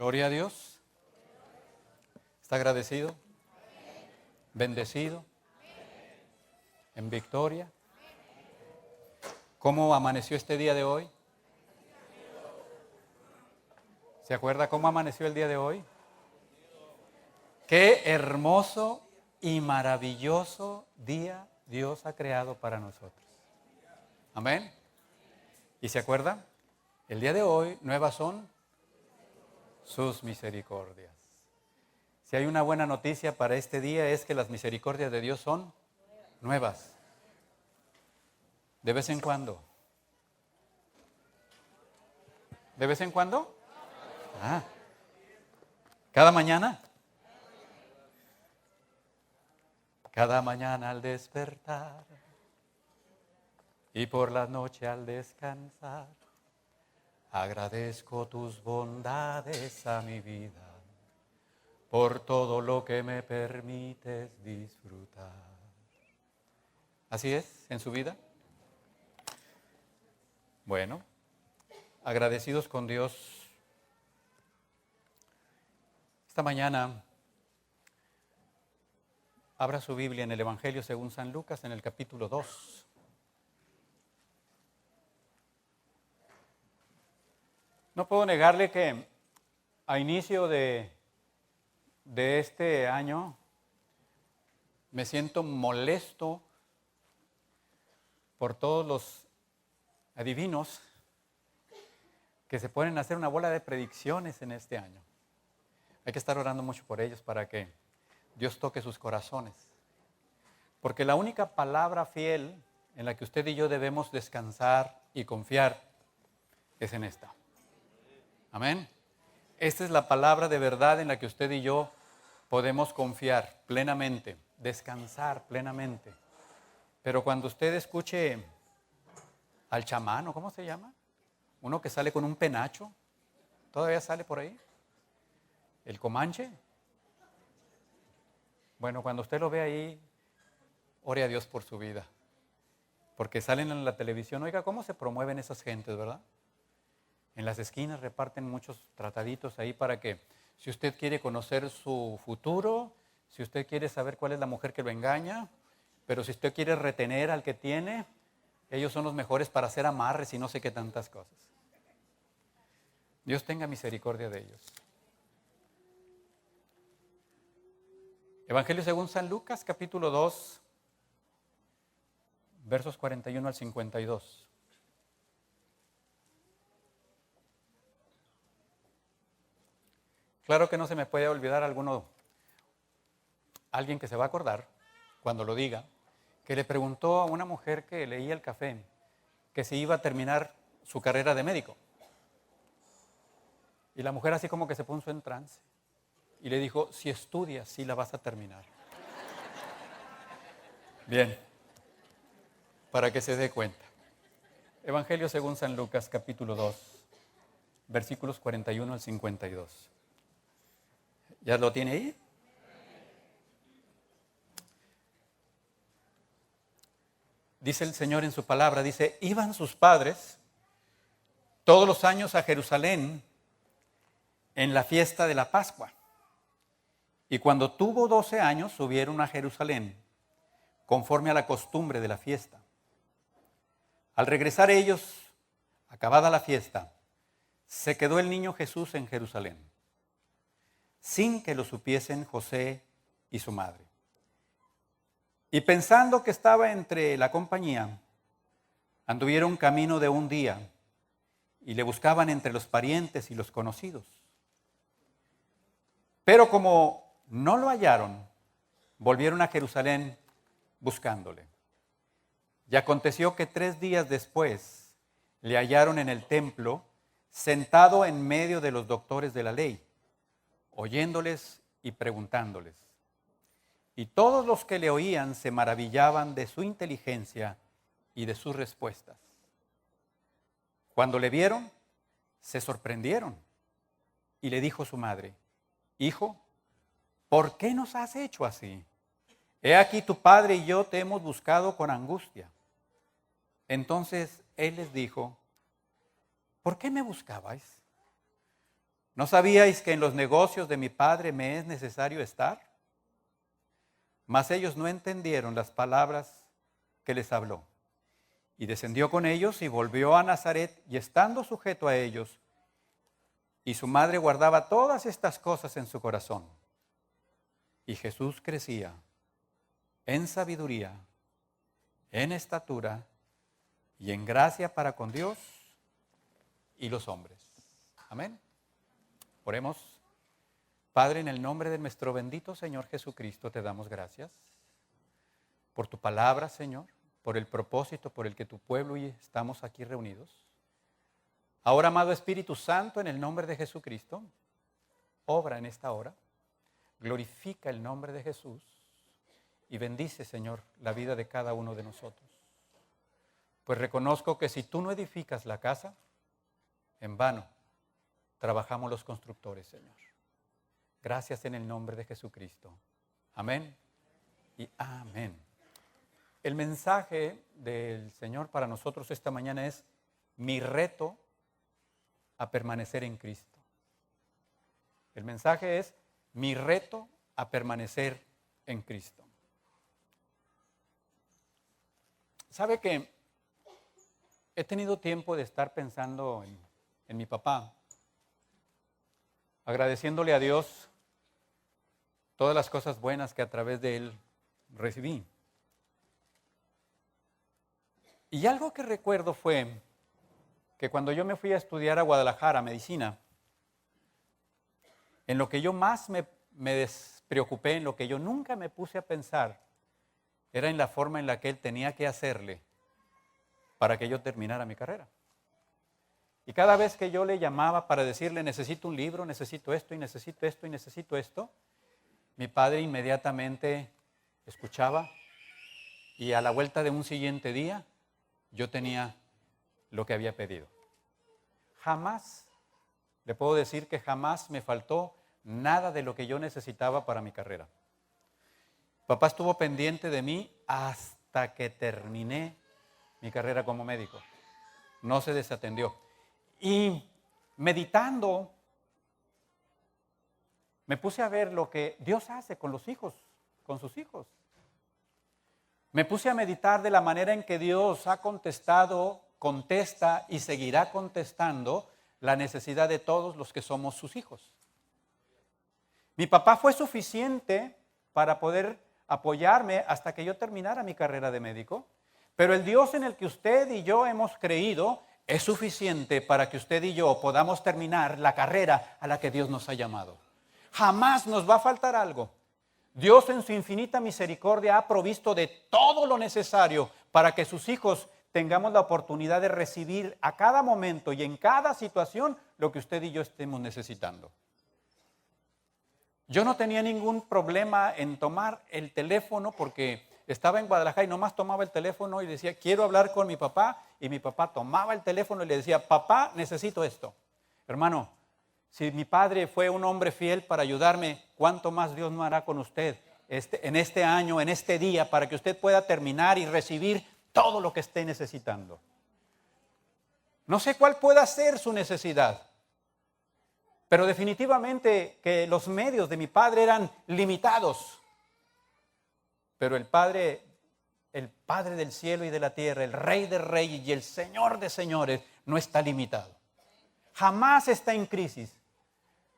Gloria a Dios. ¿Está agradecido? ¿Bendecido? ¿En victoria? ¿Cómo amaneció este día de hoy? ¿Se acuerda cómo amaneció el día de hoy? Qué hermoso y maravilloso día Dios ha creado para nosotros. Amén. ¿Y se acuerda? El día de hoy nuevas son sus misericordias. Si hay una buena noticia para este día es que las misericordias de Dios son nuevas. De vez en cuando. ¿De vez en cuando? ¿Cada mañana? Cada mañana al despertar y por la noche al descansar, agradezco tus bondades a mi vida, por todo lo que me permites disfrutar. ¿Así es en su vida? Bueno, agradecidos con Dios. Esta mañana abra su Biblia en el Evangelio según San Lucas, en el capítulo 2. No puedo negarle que a inicio de este año me siento molesto por todos los adivinos que se ponen a hacer una bola de predicciones en este año. Hay que estar orando mucho por ellos para que Dios toque sus corazones. Porque la única palabra fiel en la que usted y yo debemos descansar y confiar es en esta. Amén. Esta es la palabra de verdad en la que usted y yo podemos confiar plenamente, descansar plenamente. Pero cuando usted escuche al chamán, ¿o cómo se llama? Uno que sale con un penacho, ¿todavía sale por ahí? ¿El comanche? Bueno, cuando usted lo ve ahí, ore a Dios por su vida. Porque salen en la televisión, oiga, ¿cómo se promueven esas gentes, verdad? En las esquinas reparten muchos trataditos ahí para que, si usted quiere conocer su futuro, si usted quiere saber cuál es la mujer que lo engaña, pero si usted quiere retener al que tiene, ellos son los mejores para hacer amarres y no sé qué tantas cosas. Dios tenga misericordia de ellos. Evangelio según San Lucas, capítulo 2, versos 41 al 52. Claro que no se me puede olvidar alguien que se va a acordar, cuando lo diga, que le preguntó a una mujer que leía el café, que si iba a terminar su carrera de médico. Y la mujer así como que se puso en trance. Y le dijo, si estudias, sí la vas a terminar. Bien, para que se dé cuenta. Evangelio según San Lucas, capítulo 2, versículos 41 al 52. ¿Ya lo tiene ahí? Dice el Señor en su palabra, dice, iban sus padres todos los años a Jerusalén en la fiesta de la Pascua. Y cuando tuvo 12 años, subieron a Jerusalén, conforme a la costumbre de la fiesta. Al regresar ellos, acabada la fiesta, se quedó el niño Jesús en Jerusalén, sin que lo supiesen José y su madre. Y pensando que estaba entre la compañía, anduvieron camino de un día y le buscaban entre los parientes y los conocidos. Pero como no lo hallaron, volvieron a Jerusalén buscándole. Y aconteció que 3 días después le hallaron en el templo, sentado en medio de los doctores de la ley, oyéndoles y preguntándoles. Y todos los que le oían se maravillaban de su inteligencia y de sus respuestas. Cuando le vieron, se sorprendieron. Y le dijo su madre, hijo, ¿por qué nos has hecho así? He aquí tu padre y yo te hemos buscado con angustia. Entonces él les dijo, ¿por qué me buscabais? ¿No sabíais que en los negocios de mi Padre me es necesario estar? Mas ellos no entendieron las palabras que les habló. Y descendió con ellos y volvió a Nazaret, y estando sujeto a ellos, y su madre guardaba todas estas cosas en su corazón. Y Jesús crecía en sabiduría, en estatura y en gracia para con Dios y los hombres. Amén. Oremos. Padre, en el nombre de nuestro bendito Señor Jesucristo, te damos gracias por tu palabra, Señor, por el propósito por el que tu pueblo y estamos aquí reunidos. Ahora, amado Espíritu Santo, en el nombre de Jesucristo, obra en esta hora, glorifica el nombre de Jesús y bendice, Señor, la vida de cada uno de nosotros. Pues reconozco que si tú no edificas la casa, en vano trabajamos los constructores, Señor. Gracias en el nombre de Jesucristo. Amén y amén. El mensaje del Señor para nosotros esta mañana es mi reto a permanecer en Cristo. El mensaje es mi reto a permanecer en Cristo. ¿Sabe que he tenido tiempo de estar pensando en mi papá? Agradeciéndole a Dios todas las cosas buenas que a través de él recibí. Y algo que recuerdo fue que cuando yo me fui a estudiar a Guadalajara, medicina, en lo que yo más me despreocupé, en lo que yo nunca me puse a pensar, era en la forma en la que él tenía que hacerle para que yo terminara mi carrera. Y cada vez que yo le llamaba para decirle, necesito un libro, necesito esto y necesito esto y necesito esto, mi padre inmediatamente escuchaba y a la vuelta de un siguiente día yo tenía lo que había pedido. Jamás, le puedo decir que jamás me faltó nada de lo que yo necesitaba para mi carrera. Papá estuvo pendiente de mí hasta que terminé mi carrera como médico. No se desatendió. Y meditando, me puse a ver lo que Dios hace con los hijos, con sus hijos. Me puse a meditar de la manera en que Dios ha contestado, contesta y seguirá contestando la necesidad de todos los que somos sus hijos. Mi papá fue suficiente para poder apoyarme hasta que yo terminara mi carrera de médico, pero el Dios en el que usted y yo hemos creído es suficiente para que usted y yo podamos terminar la carrera a la que Dios nos ha llamado. Jamás nos va a faltar algo. Dios en su infinita misericordia ha provisto de todo lo necesario para que sus hijos tengamos la oportunidad de recibir a cada momento y en cada situación lo que usted y yo estemos necesitando. Yo no tenía ningún problema en tomar el teléfono porque estaba en Guadalajara y nomás tomaba el teléfono y decía, quiero hablar con mi papá, y mi papá tomaba el teléfono y le decía, papá, necesito esto. Hermano, si mi padre fue un hombre fiel para ayudarme, ¿cuánto más Dios no hará con usted en este año, en este día, para que usted pueda terminar y recibir todo lo que esté necesitando? No sé cuál pueda ser su necesidad, pero definitivamente que los medios de mi padre eran limitados. Pero el Padre del cielo y de la tierra, el Rey de reyes y el Señor de señores, no está limitado. Jamás está en crisis.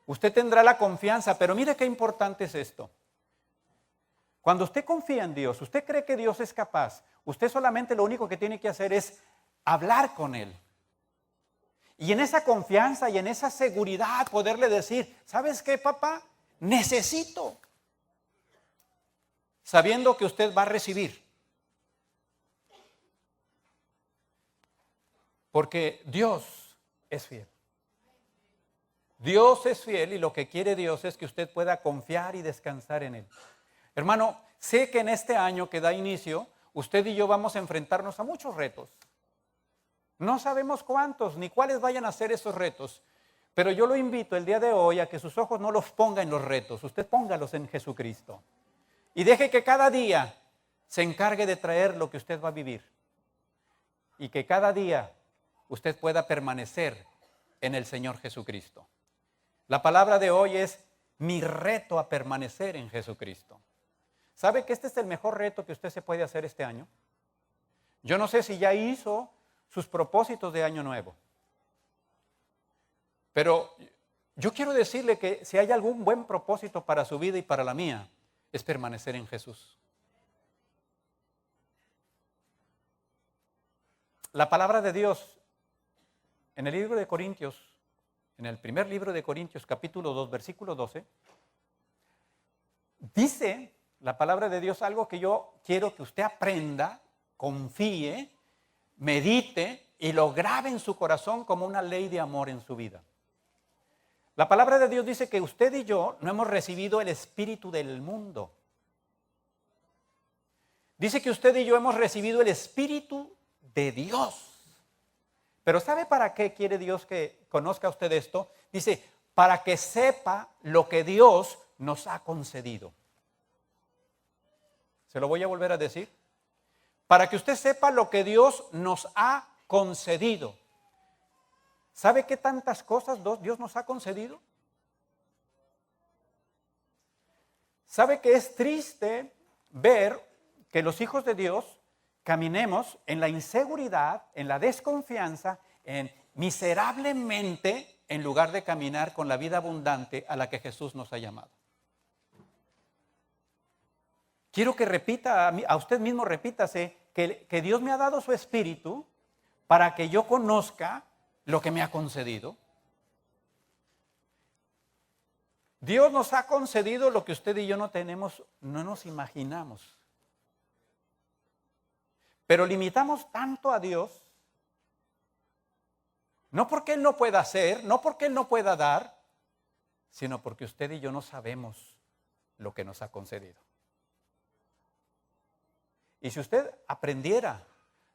Usted tendrá la confianza, pero mire qué importante es esto. Cuando usted confía en Dios, usted cree que Dios es capaz, usted solamente lo único que tiene que hacer es hablar con Él. Y en esa confianza y en esa seguridad poderle decir, ¿sabes qué, papá? Necesito. Sabiendo que usted va a recibir. Porque Dios es fiel. Dios es fiel y lo que quiere Dios es que usted pueda confiar y descansar en Él. Hermano, sé que en este año que da inicio, usted y yo vamos a enfrentarnos a muchos retos. No sabemos cuántos ni cuáles vayan a ser esos retos, pero yo lo invito el día de hoy a que sus ojos no los ponga en los retos, usted póngalos en Jesucristo. Y deje que cada día se encargue de traer lo que usted va a vivir. Y que cada día usted pueda permanecer en el Señor Jesucristo. La palabra de hoy es mi reto a permanecer en Jesucristo. ¿Sabe que este es el mejor reto que usted se puede hacer este año? Yo no sé si ya hizo sus propósitos de año nuevo, pero yo quiero decirle que si hay algún buen propósito para su vida y para la mía, es permanecer en Jesús. La palabra de Dios en el libro de Corintios, en el primer libro de Corintios, capítulo 2, versículo 12, dice la palabra de Dios algo que yo quiero que usted aprenda, confíe, medite y lo grabe en su corazón como una ley de amor en su vida. La palabra de Dios dice que usted y yo no hemos recibido el espíritu del mundo. Dice que usted y yo hemos recibido el espíritu de Dios. Pero ¿sabe para qué quiere Dios que conozca usted esto? Dice, para que sepa lo que Dios nos ha concedido. Se lo voy a volver a decir. Para que usted sepa lo que Dios nos ha concedido. ¿Sabe qué tantas cosas Dios nos ha concedido? ¿Sabe que es triste ver que los hijos de Dios caminemos en la inseguridad, en la desconfianza, miserablemente, en lugar de caminar con la vida abundante a la que Jesús nos ha llamado? Quiero que repita, a usted mismo repítase, que Dios me ha dado su espíritu para que yo conozca lo que me ha concedido. Dios nos ha concedido lo que usted y yo no tenemos, no nos imaginamos. Pero limitamos tanto a Dios, no porque Él no pueda hacer, no porque Él no pueda dar, sino porque usted y yo no sabemos lo que nos ha concedido. Y si usted aprendiera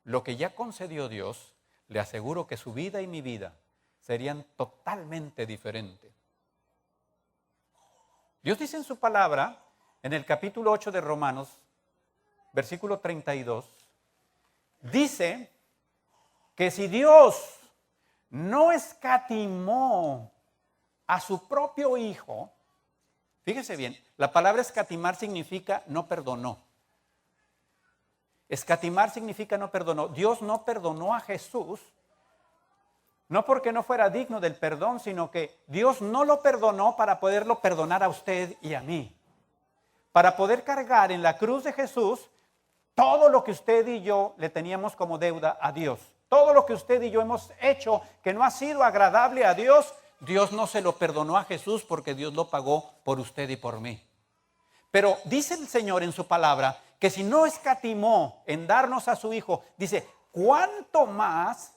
lo que ya concedió Dios, le aseguro que su vida y mi vida serían totalmente diferentes. Dios dice en su palabra, en el capítulo 8 de Romanos, versículo 32, dice que si Dios no escatimó a su propio Hijo, fíjese bien, la palabra escatimar significa no perdonó. Escatimar significa no perdonó. Dios no perdonó a Jesús, no porque no fuera digno del perdón, sino que Dios no lo perdonó para poderlo perdonar a usted y a mí. Para poder cargar en la cruz de Jesús todo lo que usted y yo le teníamos como deuda a Dios. Todo lo que usted y yo hemos hecho que no ha sido agradable a Dios, Dios no se lo perdonó a Jesús porque Dios lo pagó por usted y por mí. Pero dice el Señor en su palabra que si no escatimó en darnos a su Hijo, dice, ¿cuánto más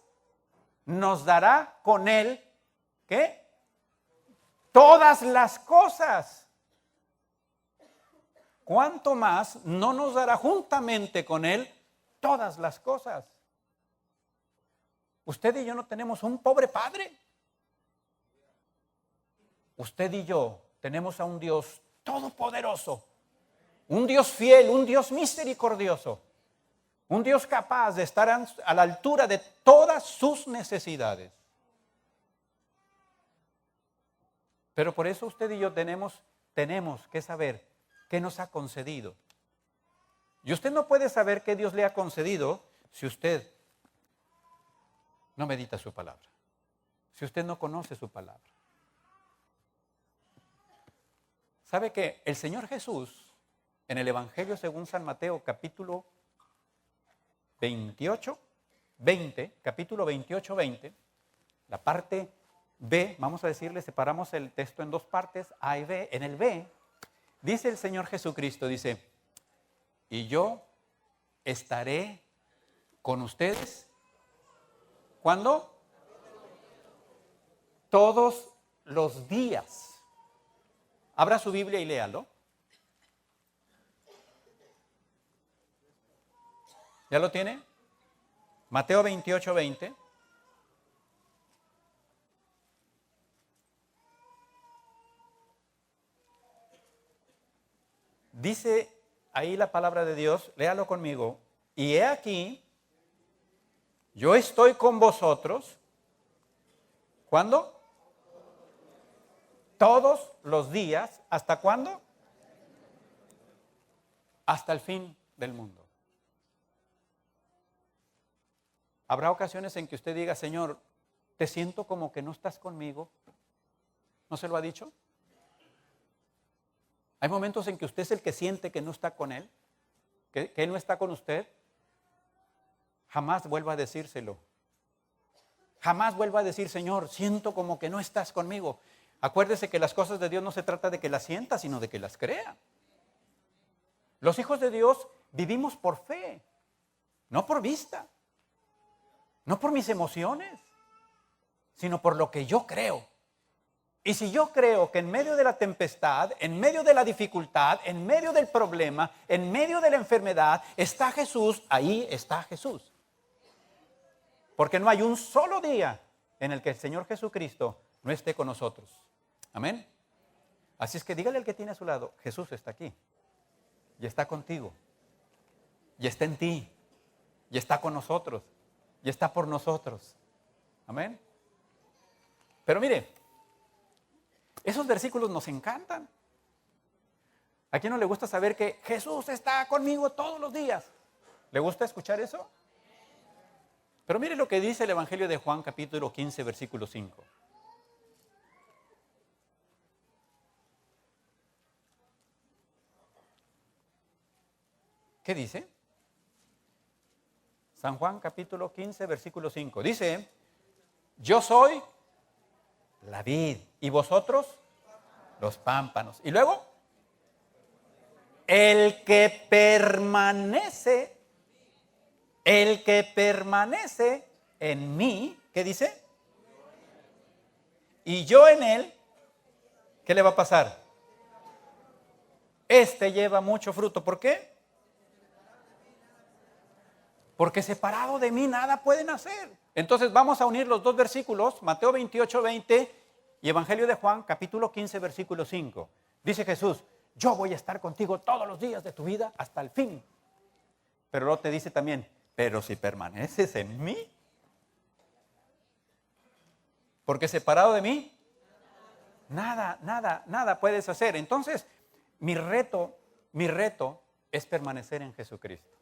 nos dará con Él? ¿Qué? Todas las cosas. ¿Cuánto más no nos dará juntamente con Él todas las cosas? Usted y yo no tenemos un pobre padre. Usted y yo tenemos a un Dios todopoderoso, un Dios fiel, un Dios misericordioso, un Dios capaz de estar a la altura de todas sus necesidades. Pero por eso usted y yo tenemos que saber qué nos ha concedido. Y usted no puede saber qué Dios le ha concedido si usted no medita su palabra, si usted no conoce su palabra. ¿Sabe que el Señor Jesús, en el Evangelio según San Mateo, capítulo 28, 20, capítulo 28, 20, la parte B, vamos a decirle, separamos el texto en dos partes, A y B. En el B, dice el Señor Jesucristo, dice, y yo estaré con ustedes, ¿cuándo? Todos los días. Abra su Biblia y léalo. ¿Ya lo tiene? Mateo 28, 20. Dice ahí la palabra de Dios, léalo conmigo. Y he aquí, yo estoy con vosotros. ¿Cuándo? Todos los días. ¿Hasta cuándo? Hasta el fin del mundo. Habrá ocasiones en que usted diga, Señor, te siento como que no estás conmigo. ¿No se lo ha dicho? Hay momentos en que usted es el que siente que no está con Él, que Él no está con usted. Jamás vuelva a decírselo. Jamás vuelva a decir, Señor, siento como que no estás conmigo. Acuérdese que las cosas de Dios no se trata de que las sienta, sino de que las crea. Los hijos de Dios vivimos por fe, no por vista, no por mis emociones, sino por lo que yo creo. Y si yo creo que en medio de la tempestad, en medio de la dificultad, en medio del problema, en medio de la enfermedad, está Jesús, ahí está Jesús. Porque no hay un solo día en el que el Señor Jesucristo no esté con nosotros. Amén. Así es que dígale al que tiene a su lado, Jesús está aquí. Y está contigo. Y está en ti. Y está con nosotros. Y está por nosotros. Amén. Pero mire, esos versículos nos encantan. ¿A quién no le gusta saber que Jesús está conmigo todos los días? ¿Le gusta escuchar eso? Pero mire lo que dice el Evangelio de Juan, capítulo 15, versículo 5. ¿Qué dice? San Juan, capítulo 15, versículo 5. Dice, yo soy la vid y vosotros los pámpanos. Y luego, el que permanece en mí, ¿qué dice? Y yo en él, ¿qué le va a pasar? Este lleva mucho fruto. ¿Por qué? Porque separado de mí nada pueden hacer. Entonces vamos a unir los dos versículos, Mateo 28, 20 y Evangelio de Juan, capítulo 15, versículo 5. Dice Jesús, yo voy a estar contigo todos los días de tu vida hasta el fin. Pero luego te dice también, pero si permaneces en mí, porque separado de mí, nada puedes hacer. Entonces, mi reto es permanecer en Jesucristo.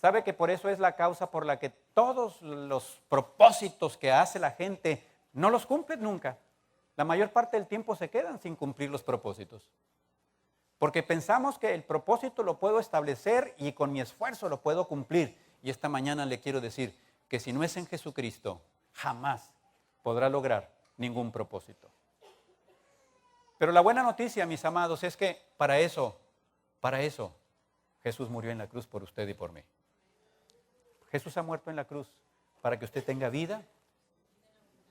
¿Sabe que por eso es la causa por la que todos los propósitos que hace la gente no los cumplen nunca? La mayor parte del tiempo se quedan sin cumplir los propósitos. Porque pensamos que el propósito lo puedo establecer y con mi esfuerzo lo puedo cumplir. Y esta mañana le quiero decir que si no es en Jesucristo, jamás podrá lograr ningún propósito. Pero la buena noticia, mis amados, es que para eso, Jesús murió en la cruz por usted y por mí. Jesús ha muerto en la cruz para que usted tenga vida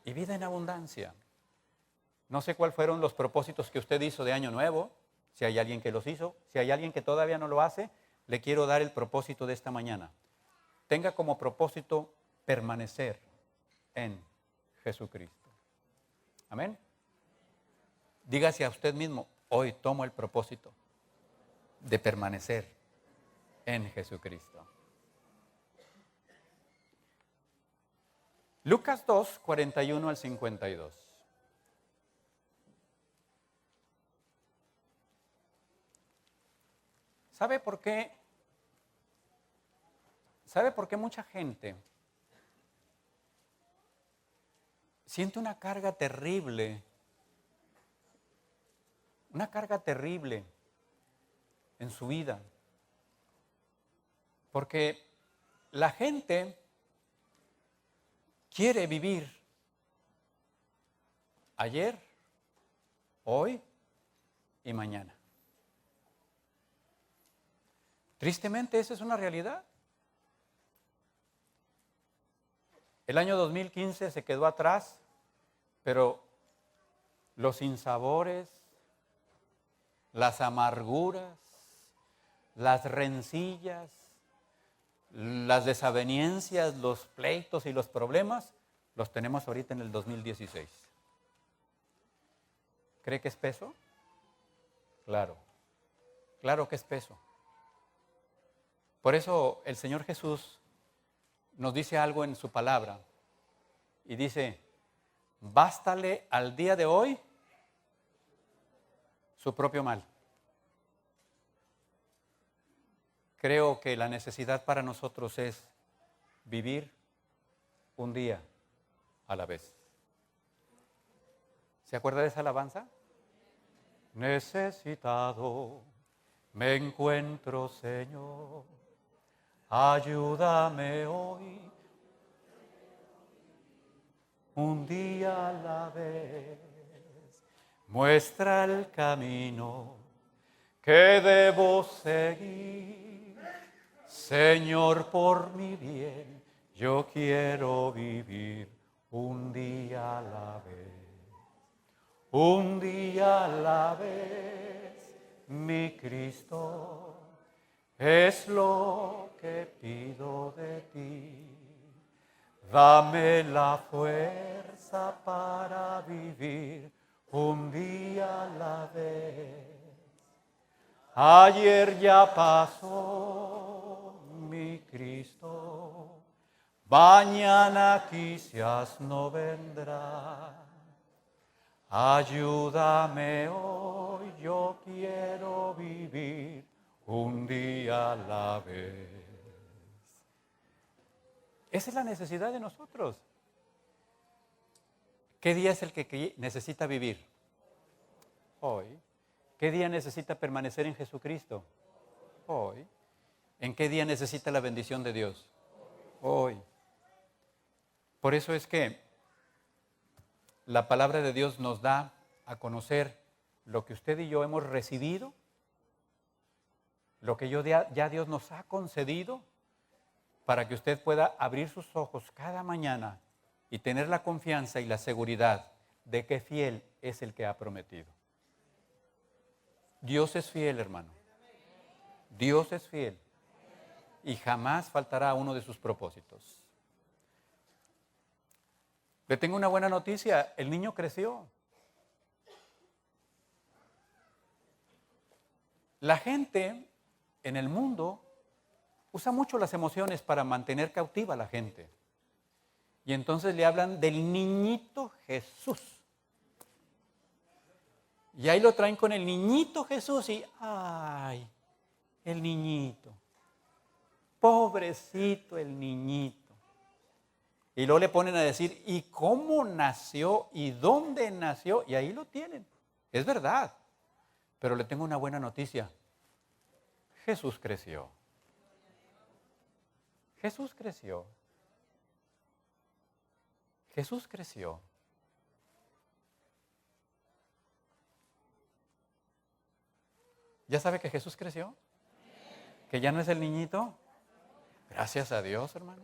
y vida en abundancia. No sé cuáles fueron los propósitos que usted hizo de Año Nuevo, si hay alguien que los hizo, si hay alguien que todavía no lo hace, le quiero dar el propósito de esta mañana. Tenga como propósito permanecer en Jesucristo. Amén. Dígase a usted mismo, hoy tomo el propósito de permanecer en Jesucristo. Lucas 2, 41 al 52. ¿Sabe por qué? ¿Sabe por qué mucha gente siente una carga terrible en su vida? Porque la gente quiere vivir ayer, hoy y mañana. Tristemente, esa es una realidad. El año 2015 se quedó atrás, pero los sinsabores, las amarguras, las rencillas, las desavenencias, los pleitos y los problemas, los tenemos ahorita en el 2016. ¿Cree que es peso? Claro que es peso. Por eso el Señor Jesús nos dice algo en su palabra y dice, bástale al día de hoy su propio mal. Creo que la necesidad para nosotros es vivir un día a la vez. ¿Se acuerda de esa alabanza? Necesitado me encuentro, Señor, ayúdame hoy, un día a la vez, muestra el camino que debo seguir, Señor, por mi bien, yo quiero vivir un día a la vez. Un día a la vez, mi Cristo, es lo que pido de ti. Dame la fuerza para vivir un día a la vez. Ayer ya pasó, mi Cristo, mañana quizás no vendrá. Ayúdame hoy, yo quiero vivir un día a la vez. Esa es la necesidad de nosotros. ¿Qué día es el que necesita vivir? Hoy. ¿Qué día necesita permanecer en Jesucristo? Hoy. ¿En qué día necesita la bendición de Dios? Hoy. Por eso es que la palabra de Dios nos da a conocer lo que usted y yo hemos recibido, lo que ya Dios nos ha concedido, para que usted pueda abrir sus ojos cada mañana y tener la confianza y la seguridad de que fiel es el que ha prometido. Dios es fiel, hermano. Dios es fiel y jamás faltará uno de sus propósitos. Le tengo una buena noticia, el niño creció. La gente en el mundo usa mucho las emociones para mantener cautiva a la gente. Y entonces le hablan del niñito Jesús. Y ahí lo traen con el niñito Jesús y, ¡ay! El niñito. Pobrecito el niñito. Y luego le ponen a decir, ¿y cómo nació? ¿Y dónde nació? Y ahí lo tienen. Es verdad. Pero le tengo una buena noticia. Jesús creció. Jesús creció. Jesús creció. ¿Ya sabe que Jesús creció? ¿Que ya no es el niñito? Gracias a Dios, hermano.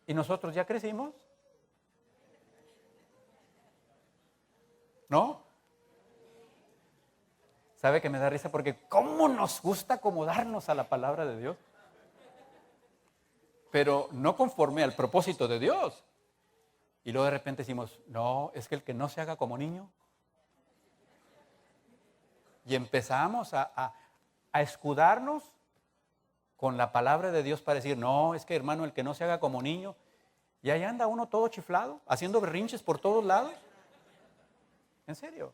¿Y nosotros ya crecimos? ¿No? ¿Sabe que me da risa? Porque ¿cómo nos gusta acomodarnos a la palabra de Dios? Pero no conforme al propósito de Dios. Y luego de repente decimos, no, es que el que no se haga como niño. Y empezamos a escudarnos con la palabra de Dios para decir, no, es que hermano, el que no se haga como niño. Y ahí anda uno todo chiflado, haciendo berrinches por todos lados. ¿En serio?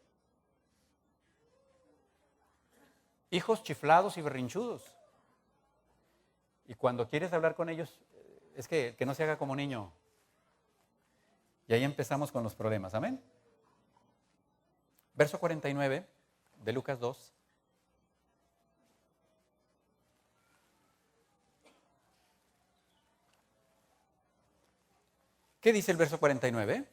Hijos chiflados y berrinchudos. Y cuando quieres hablar con ellos, es que no se haga como niño. Y ahí empezamos con los problemas. Amén. Verso 49 de Lucas 2. ¿Qué dice el verso 49?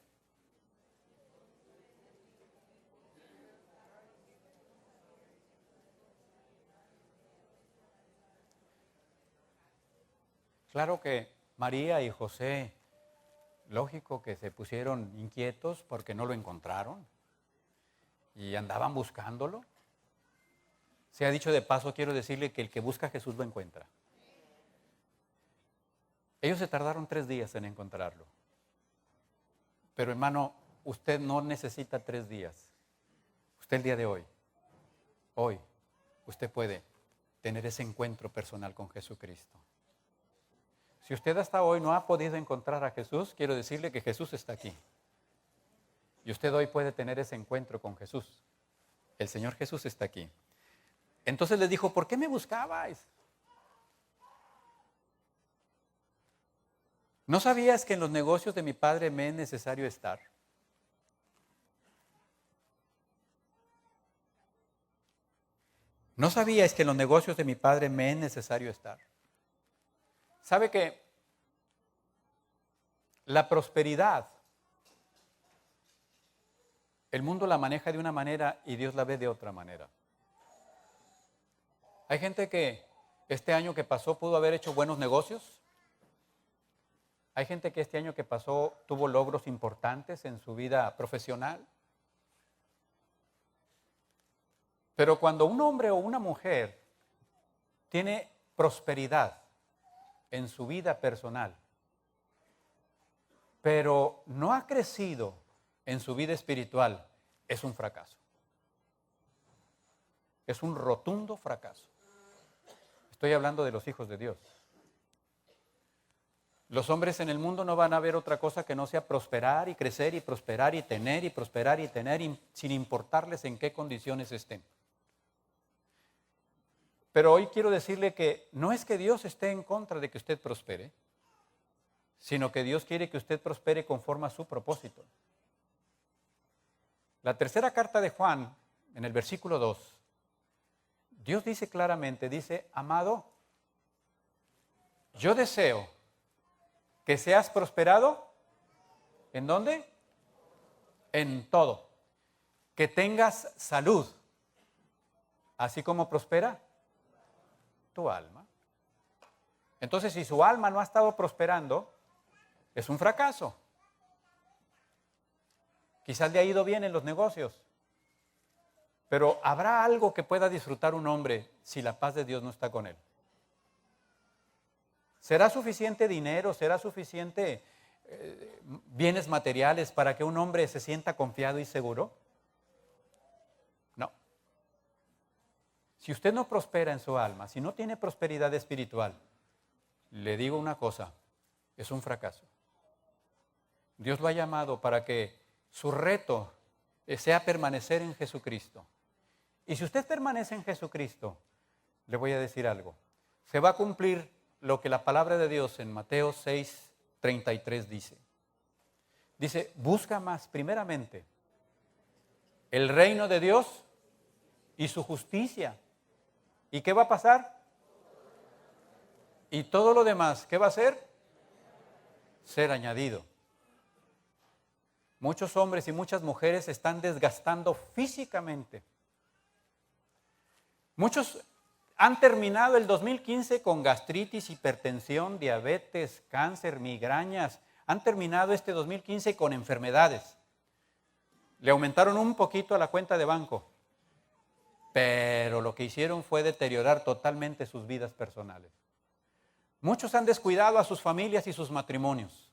Claro que María y José, lógico que se pusieron inquietos porque no lo encontraron y andaban buscándolo. Se ha dicho de paso, quiero decirle que el que busca a Jesús lo encuentra. Ellos se tardaron 3 días en encontrarlo. Pero hermano, usted no necesita 3 días. Usted el día de hoy, usted puede tener ese encuentro personal con Jesucristo. Si usted hasta hoy no ha podido encontrar a Jesús, quiero decirle que Jesús está aquí. Y usted hoy puede tener ese encuentro con Jesús. El Señor Jesús está aquí. Entonces les dijo, ¿por qué me buscabais? ¿No sabías que en los negocios de mi Padre me es necesario estar? ¿No sabías que en los negocios de mi Padre me es necesario estar? ¿Sabe que la prosperidad, el mundo la maneja de una manera y Dios la ve de otra manera? Hay gente que este año que pasó pudo haber hecho buenos negocios. Hay gente que este año que pasó tuvo logros importantes en su vida profesional. Pero cuando un hombre o una mujer tiene prosperidad en su vida personal, pero no ha crecido en su vida espiritual, es un fracaso. Es un rotundo fracaso. Estoy hablando de los hijos de Dios. Los hombres en el mundo no van a ver otra cosa que no sea prosperar y crecer y prosperar y tener y prosperar y tener sin importarles en qué condiciones estén. Pero hoy quiero decirle que no es que Dios esté en contra de que usted prospere, sino que Dios quiere que usted prospere conforme a su propósito. La tercera carta de Juan, en el versículo 2, Dios dice claramente, dice, amado, yo deseo que seas prosperado, ¿en dónde? En todo. Que tengas salud, así como prospera tu alma. Entonces, si su alma no ha estado prosperando, es un fracaso. Quizás le ha ido bien en los negocios, pero ¿habrá algo que pueda disfrutar un hombre si la paz de Dios no está con él? ¿Será suficiente dinero? ¿Será suficiente bienes materiales para que un hombre se sienta confiado y seguro? No. Si usted no prospera en su alma, si no tiene prosperidad espiritual, le digo una cosa, es un fracaso. Dios lo ha llamado para que su reto sea permanecer en Jesucristo. Y si usted permanece en Jesucristo, le voy a decir algo. Se va a cumplir lo que la palabra de Dios en Mateo 6:33 dice. Dice, busca más primeramente el reino de Dios y su justicia. ¿Y qué va a pasar? Y todo lo demás, ¿qué va a ser? Ser añadido. Muchos hombres y muchas mujeres se están desgastando físicamente. Muchos han terminado el 2015 con gastritis, hipertensión, diabetes, cáncer, migrañas. Han terminado este 2015 con enfermedades. Le aumentaron un poquito a la cuenta de banco, pero lo que hicieron fue deteriorar totalmente sus vidas personales. Muchos han descuidado a sus familias y sus matrimonios.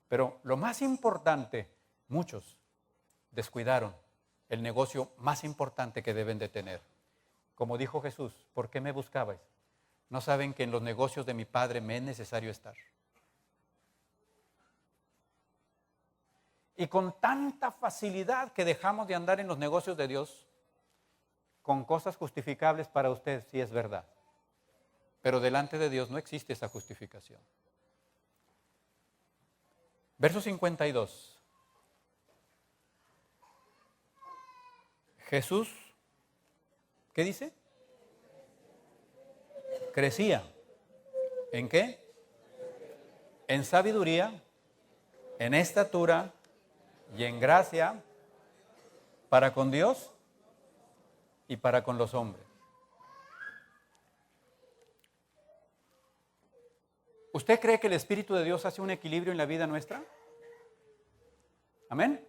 Pero lo más importante, muchos descuidaron el negocio más importante que deben de tener. Como dijo Jesús, ¿por qué me buscabais? ¿No saben que en los negocios de mi Padre me es necesario estar? Y con tanta facilidad que dejamos de andar en los negocios de Dios, con cosas justificables para usted, sí es verdad. Pero delante de Dios no existe esa justificación. Verso 52. Jesús, ¿qué dice? Crecía. ¿En qué? En sabiduría, en estatura y en gracia para con Dios y para con los hombres. ¿Usted cree que el Espíritu de Dios hace un equilibrio en la vida nuestra? ¿Amén?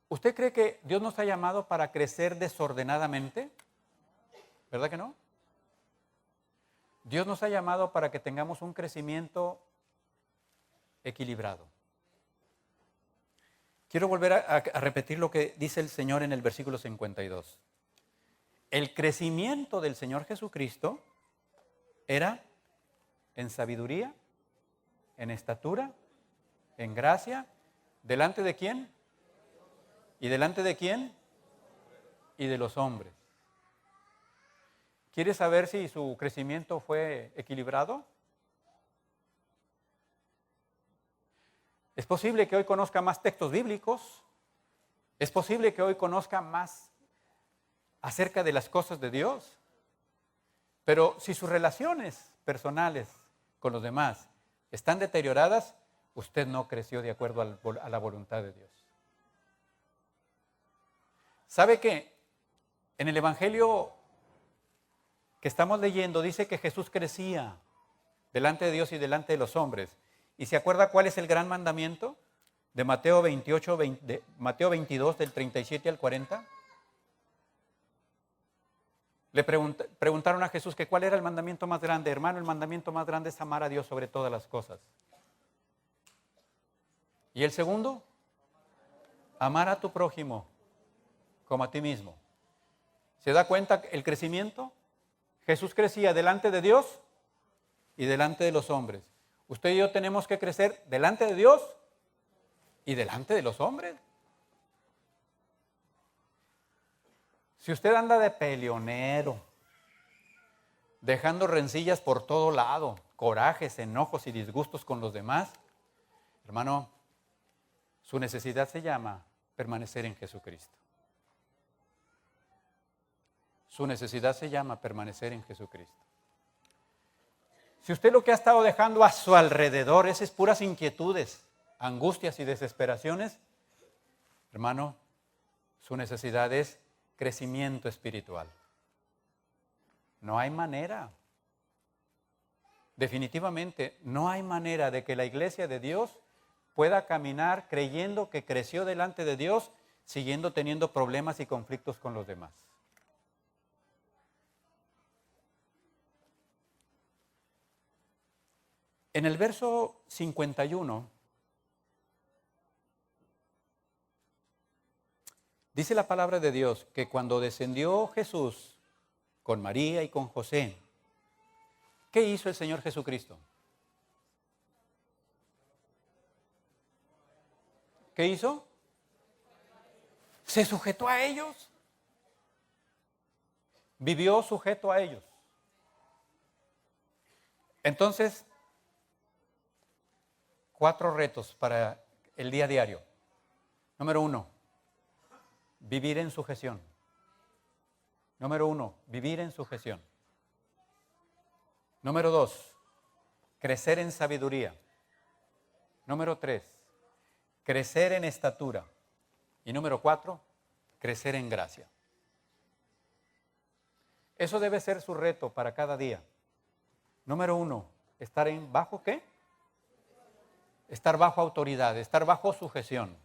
¿Usted cree que Dios nos ha llamado para crecer desordenadamente? ¿Verdad que no? Dios nos ha llamado para que tengamos un crecimiento equilibrado. Quiero volver a repetir lo que dice el Señor en el versículo 52. El crecimiento del Señor Jesucristo era en sabiduría, en estatura, en gracia, ¿delante de quién? ¿Y delante de quién? Y de los hombres. ¿Quiere saber si su crecimiento fue equilibrado? Es posible que hoy conozca más textos bíblicos. Es posible que hoy conozca más acerca de las cosas de Dios. Pero si sus relaciones personales con los demás están deterioradas, usted no creció de acuerdo a la voluntad de Dios. ¿Sabe que en el Evangelio que estamos leyendo dice que Jesús crecía delante de Dios y delante de los hombres? ¿Y se acuerda cuál es el gran mandamiento? De Mateo 22, del 37 al 40. Le preguntaron a Jesús que cuál era el mandamiento más grande. Hermano, el mandamiento más grande es amar a Dios sobre todas las cosas. ¿Y el segundo? Amar a tu prójimo como a ti mismo. ¿Se da cuenta el crecimiento? Jesús crecía delante de Dios y delante de los hombres. Usted y yo tenemos que crecer delante de Dios y delante de los hombres. Si usted anda de peleonero, dejando rencillas por todo lado, corajes, enojos y disgustos con los demás, hermano, su necesidad se llama permanecer en Jesucristo. Su necesidad se llama permanecer en Jesucristo. Si usted lo que ha estado dejando a su alrededor es puras inquietudes, angustias y desesperaciones, hermano, su necesidad es crecimiento espiritual. No hay manera. Definitivamente, no hay manera de que la iglesia de Dios pueda caminar creyendo que creció delante de Dios, siguiendo teniendo problemas y conflictos con los demás. En el verso 51, dice la palabra de Dios que cuando descendió Jesús con María y con José, ¿qué hizo el Señor Jesucristo? ¿Qué hizo? Se sujetó a ellos. Vivió sujeto a ellos. Entonces, 4 retos para el día a diario. Número 1, vivir en sujeción. Número 1, vivir en sujeción. Número 2, crecer en sabiduría. Número 3, crecer en estatura. Y número 4, crecer en gracia. Eso debe ser su reto para cada día. Número 1, estar bajo ¿qué? Estar bajo autoridad, estar bajo sujeción.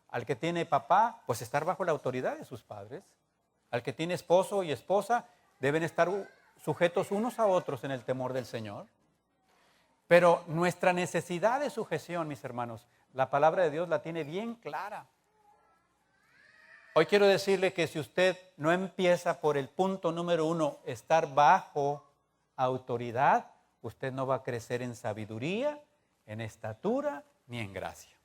Al que tiene papá, pues estar bajo la autoridad de sus padres. Al que tiene esposo y esposa, deben estar sujetos unos a otros en el temor del Señor. Pero nuestra necesidad de sujeción, mis hermanos, la palabra de Dios la tiene bien clara. Hoy quiero decirle que si usted no empieza por el punto número 1, estar bajo autoridad, usted no va a crecer en sabiduría, en estatura, ni en gracia.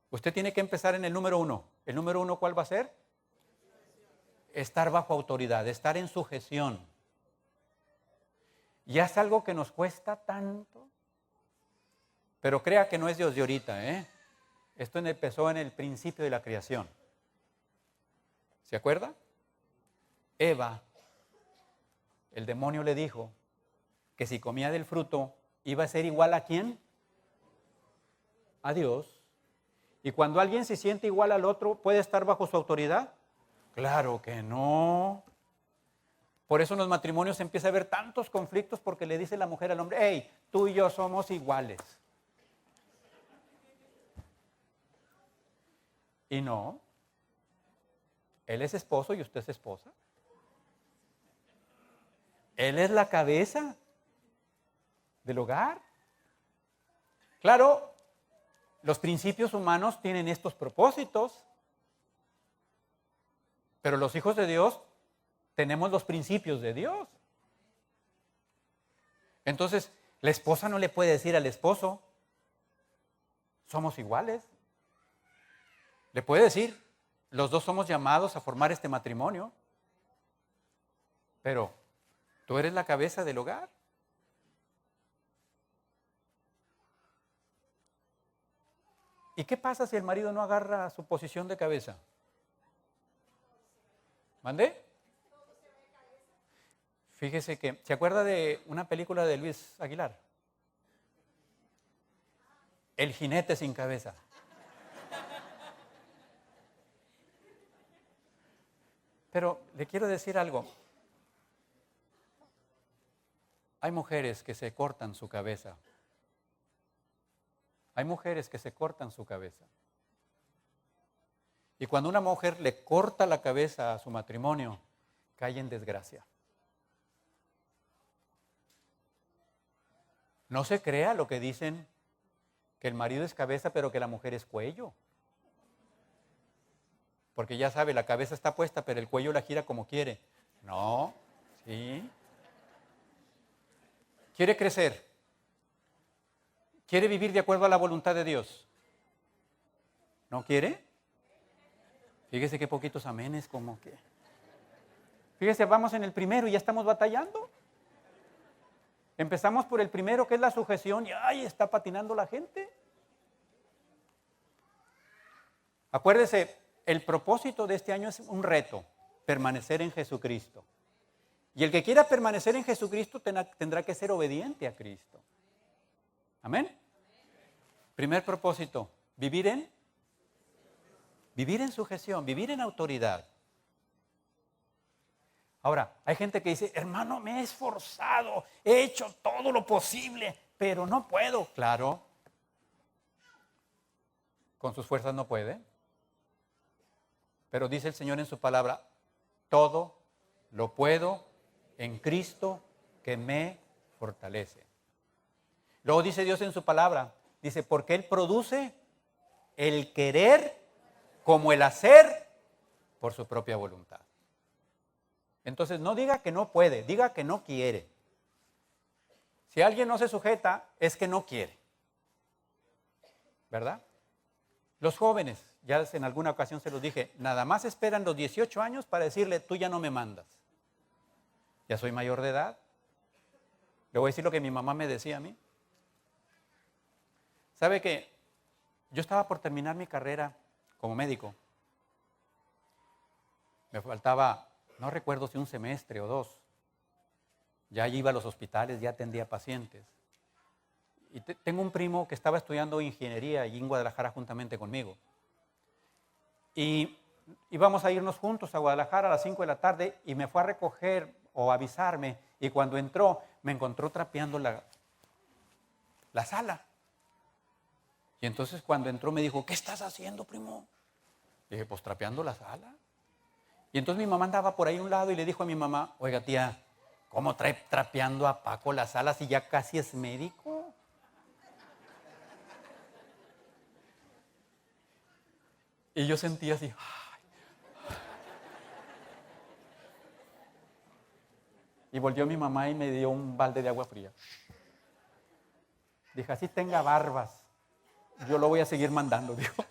Usted tiene que empezar en el número 1. ¿El número 1 cuál va a ser? Estar bajo autoridad, estar en sujeción. Y es algo que nos cuesta tanto. Pero crea que no es Dios de ahorita, ¿eh? Esto empezó en el principio de la creación. ¿Se acuerda? Eva, el demonio le dijo que si comía del fruto iba a ser igual a ¿quién? A Dios. Y cuando alguien se siente igual al otro, ¿puede estar bajo su autoridad? Claro que no. Por eso en los matrimonios empieza a haber tantos conflictos porque le dice la mujer al hombre, hey, tú y yo somos iguales. Y no. Él es esposo y usted es esposa. Él es la cabeza del hogar. Claro, los principios humanos tienen estos propósitos, pero los hijos de Dios tenemos los principios de Dios. Entonces, la esposa no le puede decir al esposo, somos iguales. Le puede decir, los dos somos llamados a formar este matrimonio, pero tú eres la cabeza del hogar. ¿Y qué pasa si el marido no agarra su posición de cabeza? ¿Mande? Fíjese que, ¿se acuerda de una película de Luis Aguilar? El jinete sin cabeza. Pero le quiero decir algo. Hay mujeres que se cortan su cabeza. Hay mujeres que se cortan su cabeza. Y cuando una mujer le corta la cabeza a su matrimonio, cae en desgracia. No se crea lo que dicen, que el marido es cabeza, pero que la mujer es cuello. Porque ya sabe, la cabeza está puesta, pero el cuello la gira como quiere. No, sí. ¿Quiere crecer? ¿Quiere vivir de acuerdo a la voluntad de Dios? ¿No quiere? Fíjese qué poquitos amenes, como que. Fíjese, vamos en el primero y ya estamos batallando. Empezamos por el primero, que es la sujeción, y ¡ay! Está patinando la gente. Acuérdese, el propósito de este año es un reto, permanecer en Jesucristo. Y el que quiera permanecer en Jesucristo tendrá que ser obediente a Cristo. Amén. Primer propósito, vivir en sujeción, vivir en autoridad. Ahora, hay gente que dice, hermano, me he esforzado, he hecho todo lo posible, pero no puedo. Claro, con sus fuerzas no puede. Pero dice el Señor en su palabra, todo lo puedo en Cristo que me fortalece. Luego dice Dios en su palabra, dice, porque Él produce el querer como el hacer por su propia voluntad. Entonces no diga que no puede, diga que no quiere. Si alguien no se sujeta, es que no quiere. ¿Verdad? Los jóvenes, ya en alguna ocasión se los dije, nada más esperan los 18 años para decirle, tú ya no me mandas. Ya soy mayor de edad. Le voy a decir lo que mi mamá me decía a mí. ¿Sabe qué? Yo estaba por terminar mi carrera como médico. Me faltaba, no recuerdo si un semestre o dos. Ya iba a los hospitales, ya atendía pacientes. Y tengo un primo que estaba estudiando ingeniería allí en Guadalajara juntamente conmigo. Y íbamos a irnos juntos a Guadalajara a las 5 de la tarde y me fue a recoger o avisarme. Y cuando entró, me encontró trapeando la sala. Y entonces cuando entró me dijo, ¿qué estás haciendo, primo? Dije, pues trapeando la sala. Y entonces mi mamá andaba por ahí a un lado y le dijo a mi mamá, oiga tía, ¿cómo trae trapeando a Paco la sala si ya casi es médico? Y yo sentía así, ¡ay! Y volvió mi mamá y me dio un balde de agua fría. Dije, así tenga barbas, yo lo voy a seguir mandando, dijo.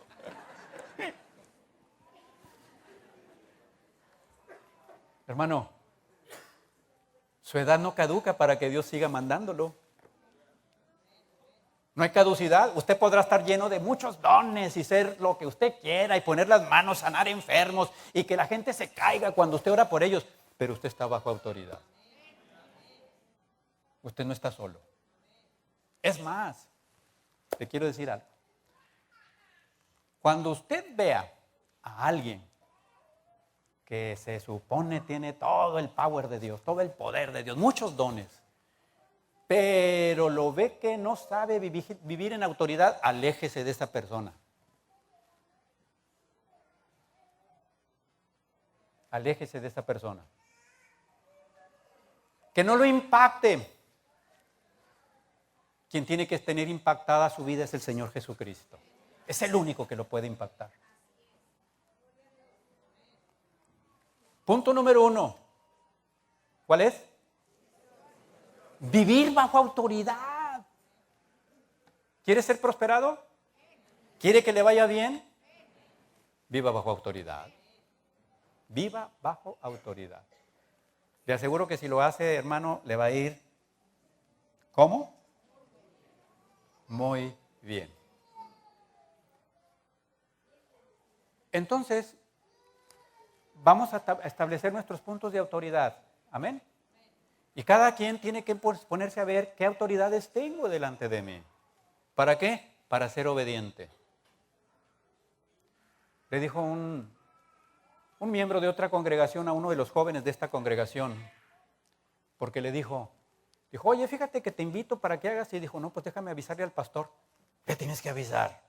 Hermano, su edad no caduca para que Dios siga mandándolo. No hay caducidad. Usted podrá estar lleno de muchos dones y ser lo que usted quiera y poner las manos, sanar enfermos y que la gente se caiga cuando usted ora por ellos, pero usted está bajo autoridad. Usted no está solo. Es más, te quiero decir algo. Cuando usted vea a alguien que se supone tiene todo el power de Dios, todo el poder de Dios, muchos dones, pero lo ve que no sabe vivir en autoridad, aléjese de esa persona. Aléjese de esa persona. Que no lo impacte. Quien tiene que tener impactada su vida es el Señor Jesucristo. Es el único que lo puede impactar. Punto número 1. ¿Cuál es? Vivir bajo autoridad. ¿Quiere ser prosperado? ¿Quiere que le vaya bien? Viva bajo autoridad. Viva bajo autoridad. Le aseguro que si lo hace, hermano, le va a ir, ¿cómo? Muy bien. Entonces, vamos a establecer nuestros puntos de autoridad. Amén. Y cada quien tiene que ponerse a ver qué autoridades tengo delante de mí. ¿Para qué? Para ser obediente. Le dijo un miembro de otra congregación a uno de los jóvenes de esta congregación, porque le dijo, oye, fíjate que te invito para que hagas, y dijo, no, pues déjame avisarle al pastor. ¿Qué tienes que avisar?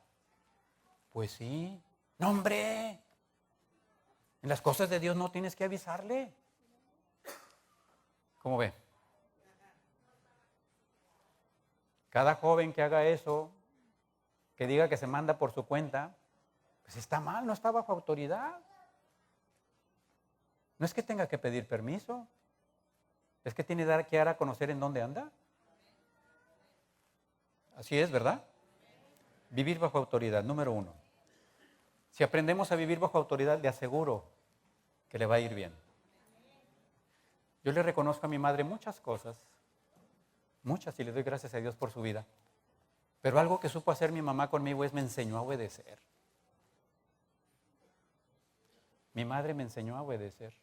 Pues sí. No, hombre, en las cosas de Dios no tienes que avisarle. ¿Cómo ve? Cada joven que haga eso, que diga que se manda por su cuenta, pues está mal, no está bajo autoridad. No es que tenga que pedir permiso, es que tiene que dar a conocer en dónde anda. Así es, ¿verdad? Vivir bajo autoridad, número 1. Si aprendemos a vivir bajo autoridad, le aseguro que le va a ir bien. Yo le reconozco a mi madre muchas cosas, muchas, y le doy gracias a Dios por su vida. Pero algo que supo hacer mi mamá conmigo es me enseñó a obedecer. Mi madre me enseñó a obedecer.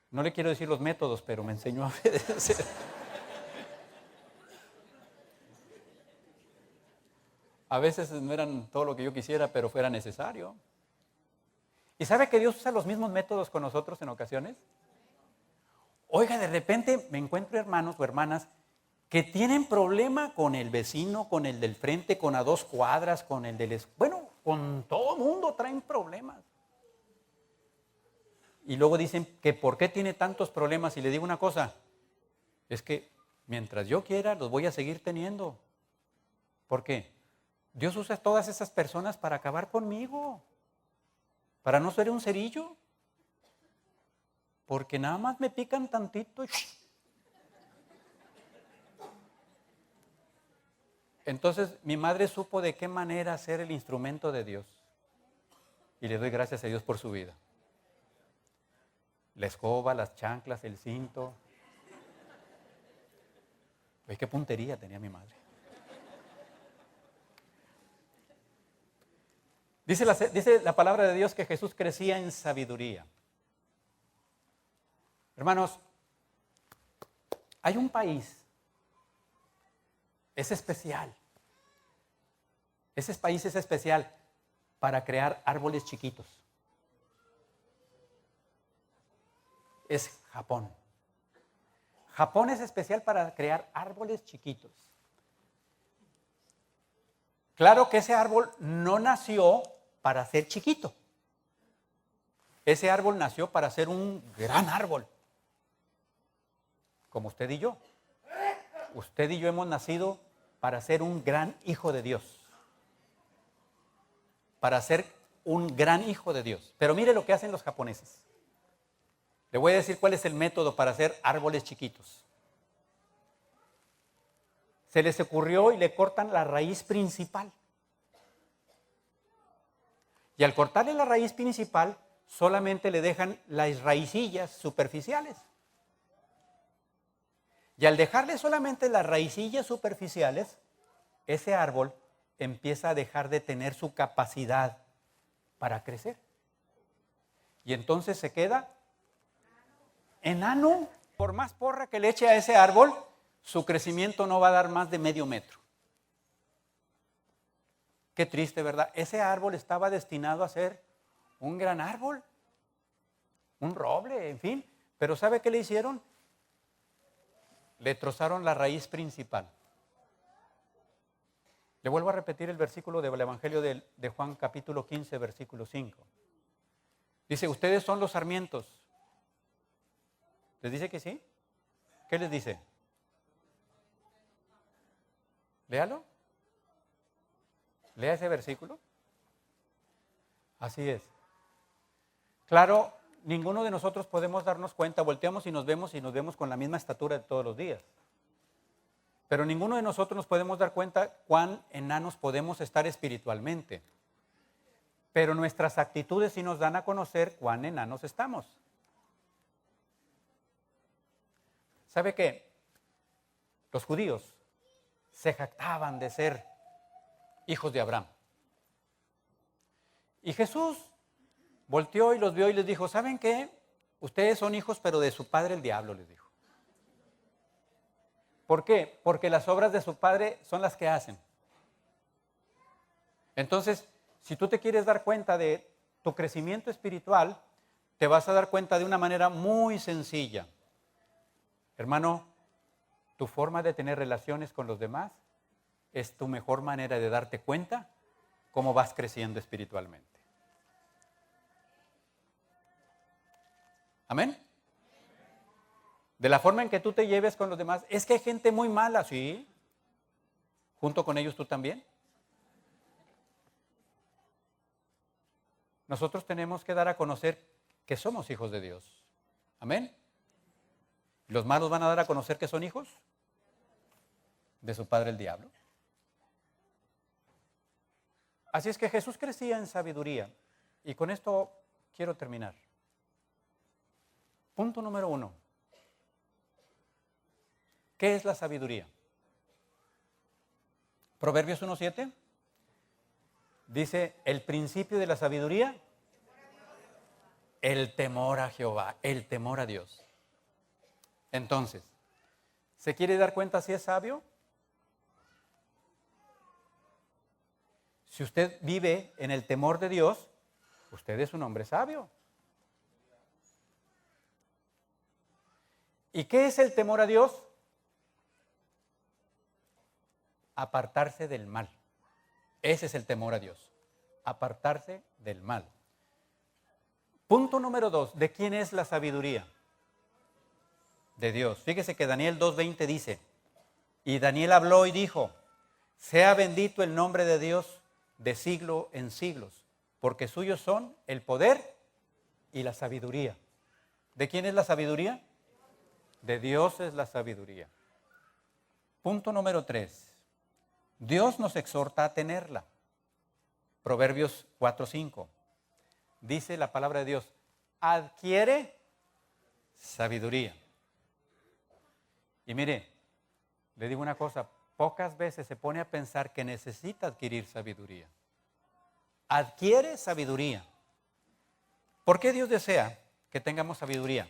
No le quiero decir los métodos, pero me enseñó a obedecer. A veces no eran todo lo que yo quisiera, pero fuera necesario. ¿Y sabe que Dios usa los mismos métodos con nosotros en ocasiones? Oiga, de repente me encuentro hermanos o hermanas que tienen problema con el vecino, con el del frente, con a 2 cuadras, con el del... Bueno, con todo mundo traen problemas. Y luego dicen que ¿por qué tiene tantos problemas? Y le digo una cosa, es que mientras yo quiera los voy a seguir teniendo. ¿Por qué? Dios usa a todas esas personas para acabar conmigo, para no ser un cerillo, porque nada más me pican tantito. Entonces mi madre supo de qué manera ser el instrumento de Dios y le doy gracias a Dios por su vida. La escoba, las chanclas, el cinto. Oye, qué puntería tenía mi madre. Dice la palabra de Dios que Jesús crecía en sabiduría. Hermanos, hay un país, es especial. Ese país es especial para crear árboles chiquitos. Es Japón. Japón es especial para crear árboles chiquitos. Claro que ese árbol no nació para ser chiquito. Ese árbol nació para ser un gran árbol. Como usted y yo. Usted y yo hemos nacido para ser un gran hijo de Dios. Para ser un gran hijo de Dios. Pero mire lo que hacen los japoneses. Le voy a decir cuál es el método para hacer árboles chiquitos. Se les ocurrió y le cortan la raíz principal. Y al cortarle la raíz principal, solamente le dejan las raicillas superficiales. Y al dejarle solamente las raicillas superficiales, ese árbol empieza a dejar de tener su capacidad para crecer. Y entonces se queda enano. Por más porra que le eche a ese árbol, su crecimiento no va a dar más de medio metro. Qué triste, ¿verdad? Ese árbol estaba destinado a ser un gran árbol, un roble, en fin. Pero ¿sabe qué le hicieron? Le trozaron la raíz principal. Le vuelvo a repetir el versículo del Evangelio de Juan, capítulo 15, versículo 5. Dice, ustedes son los sarmientos. ¿Les dice que sí? ¿Qué les dice? Léalo. Lea ese versículo. Así es. Claro, ninguno de nosotros podemos darnos cuenta, volteamos y nos vemos con la misma estatura de todos los días. Pero ninguno de nosotros nos podemos dar cuenta cuán enanos podemos estar espiritualmente. pero nuestras actitudes sí nos dan a conocer cuán enanos estamos. ¿Sabe qué? Los judíos se jactaban de ser hijos de Abraham. Y Jesús volteó y los vio y les dijo, ¿saben qué? Ustedes son hijos, pero de su padre el diablo, les dijo. ¿Por qué? Porque las obras de su padre son las que hacen. Entonces, si tú te quieres dar cuenta de tu crecimiento espiritual, te vas a dar cuenta de una manera muy sencilla. Hermano, tu forma de tener relaciones con los demás es tu mejor manera de darte cuenta cómo vas creciendo espiritualmente. ¿Amén? De la forma en que tú te lleves con los demás, es que hay gente muy mala, ¿sí? ¿Junto con ellos tú también? Nosotros tenemos que dar a conocer que somos hijos de Dios. ¿Amén? ¿Los malos van a dar a conocer que son hijos de su padre el diablo? Así es que Jesús crecía en sabiduría. Y con esto quiero terminar. Punto número 1. ¿Qué es la sabiduría? Proverbios 1:7 dice, el principio de la sabiduría, el temor a Jehová, el temor a Dios. Entonces, ¿se quiere dar cuenta si es sabio? Si usted vive en el temor de Dios, usted es un hombre sabio. ¿Y qué es el temor a Dios? Apartarse del mal. Ese es el temor a Dios. Apartarse del mal. Punto número 2. ¿De quién es la sabiduría? De Dios. Fíjese que Daniel 2:20 dice, y Daniel habló y dijo, sea bendito el nombre de Dios de siglo en siglos, porque suyos son el poder y la sabiduría. ¿De quién es la sabiduría? De Dios es la sabiduría. Punto número 3. Dios nos exhorta a tenerla. Proverbios 4:5. Dice la palabra de Dios, adquiere sabiduría. Y mire, le digo una cosa, pocas veces se pone a pensar que necesita adquirir sabiduría. Adquiere sabiduría. ¿Por qué Dios desea que tengamos sabiduría?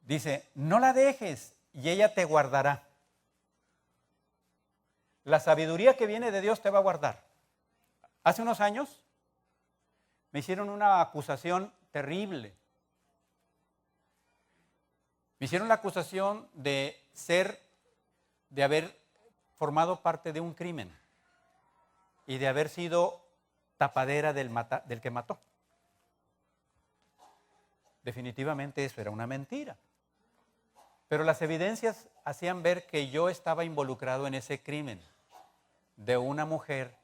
Dice, no la dejes y ella te guardará. La sabiduría que viene de Dios te va a guardar. Hace unos años me hicieron una acusación terrible. Me hicieron la acusación de haber formado parte de un crimen y de haber sido tapadera del que mató. Definitivamente eso era una mentira. Pero las evidencias hacían ver que yo estaba involucrado en ese crimen de una mujer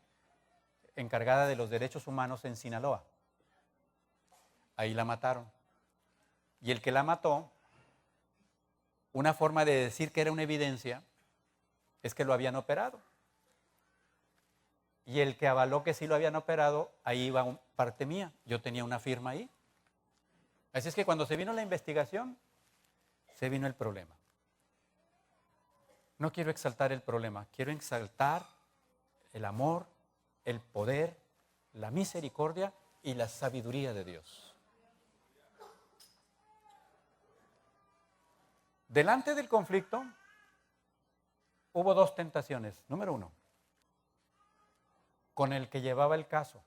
encargada de los derechos humanos en Sinaloa. Ahí la mataron. Y el que la mató, una forma de decir que era una evidencia, es que lo habían operado. Y el que avaló que sí lo habían operado, ahí iba parte mía. Yo tenía una firma ahí. Así es que cuando se vino la investigación, se vino el problema. No quiero exaltar el problema, quiero exaltar el amor, el poder, la misericordia y la sabiduría de Dios. Delante del conflicto hubo dos tentaciones. Número 1, con el que llevaba el caso.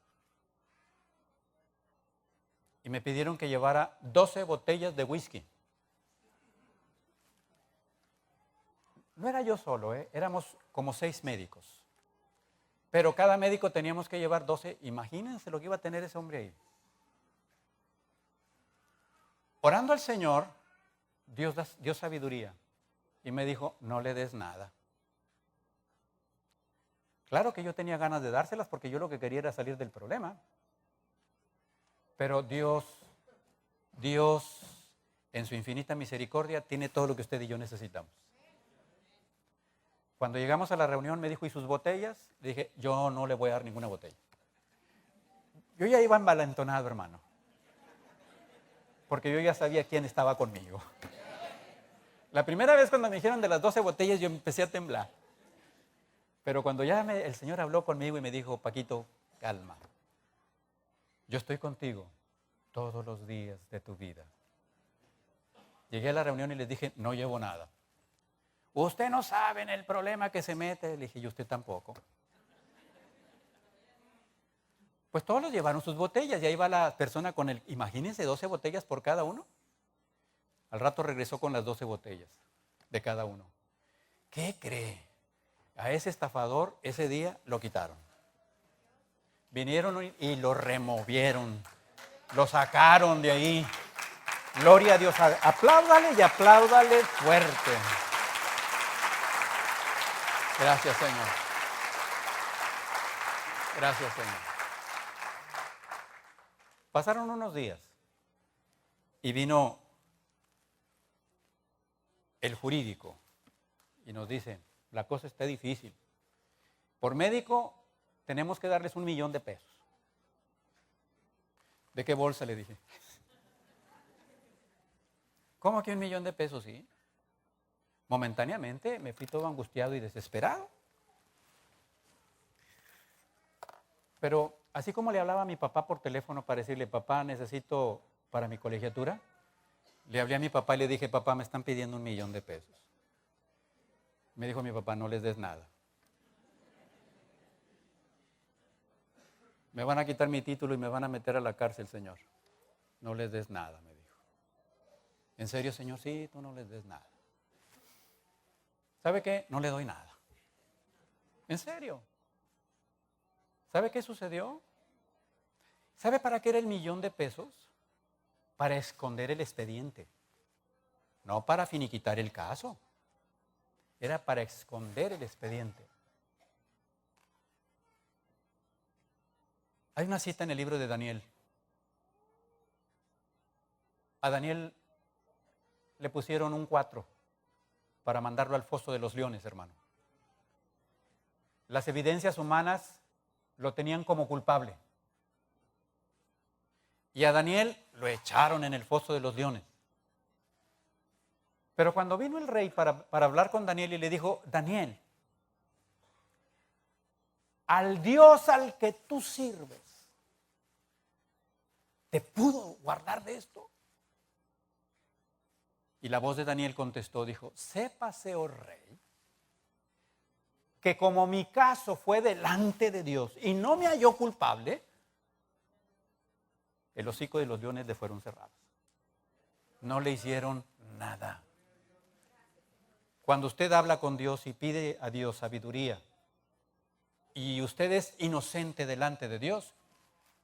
Y me pidieron que llevara 12 botellas de whisky. No era yo solo, éramos como 6 médicos. Pero cada médico teníamos que llevar 12. Imagínense lo que iba a tener ese hombre ahí. Orando al Señor, Dios dio sabiduría. Y me dijo, no le des nada. Claro que yo tenía ganas de dárselas porque yo lo que quería era salir del problema. Pero Dios, en su infinita misericordia, tiene todo lo que usted y yo necesitamos. Cuando llegamos a la reunión me dijo, ¿y sus botellas? Le dije, yo no le voy a dar ninguna botella. Yo ya iba envalentonado, hermano, porque yo ya sabía quién estaba conmigo. La primera vez cuando me dijeron de las 12 botellas, yo empecé a temblar. Pero cuando ya el Señor habló conmigo y me dijo, Paquito, calma. Yo estoy contigo todos los días de tu vida. Llegué a la reunión y les dije, no llevo nada. Usted no sabe en el problema que se mete. Le dije, y usted tampoco. Pues todos los llevaron sus botellas y ahí va la persona con imagínense, 12 botellas por cada uno. Al rato regresó con las 12 botellas de cada uno. ¿Qué cree? A ese estafador ese día lo quitaron. Vinieron y lo removieron, lo sacaron de ahí. Gloria a Dios. Apláudale y apláudale fuerte. Gracias, Señor. Gracias, Señor. Pasaron unos días y vino el jurídico y nos dice, la cosa está difícil. Por médico tenemos que darles $1,000,000 de pesos. ¿De qué bolsa? Le dije. ¿Cómo que $1,000,000 de pesos? Sí. Momentáneamente me fui todo angustiado y desesperado. Pero así como le hablaba a mi papá por teléfono para decirle, papá, necesito para mi colegiatura, le hablé a mi papá y le dije, papá, me están pidiendo $1,000,000 de pesos. Me dijo mi papá, no les des nada. Me van a quitar mi título y me van a meter a la cárcel, Señor. No les des nada, me dijo. ¿En serio, Señor? Sí, tú no les des nada. ¿Sabe qué? No le doy nada. ¿En serio? ¿Sabe qué sucedió? ¿Sabe para qué era el $1,000,000 de pesos? Para esconder el expediente. No para finiquitar el caso. Era para esconder el expediente. Hay una cita en el libro de Daniel. A Daniel le pusieron un 4 para mandarlo al foso de los leones, hermano. Las evidencias humanas lo tenían como culpable. Y a Daniel lo echaron en el foso de los leones. Pero cuando vino el rey para hablar con Daniel y le dijo, Daniel, al Dios al que tú sirves, ¿te pudo guardar de esto? Y la voz de Daniel contestó, dijo, sépase, oh rey, que como mi caso fue delante de Dios y no me halló culpable, el hocico de los leones le fueron cerrados. No le hicieron nada. Cuando usted habla con Dios y pide a Dios sabiduría y usted es inocente delante de Dios,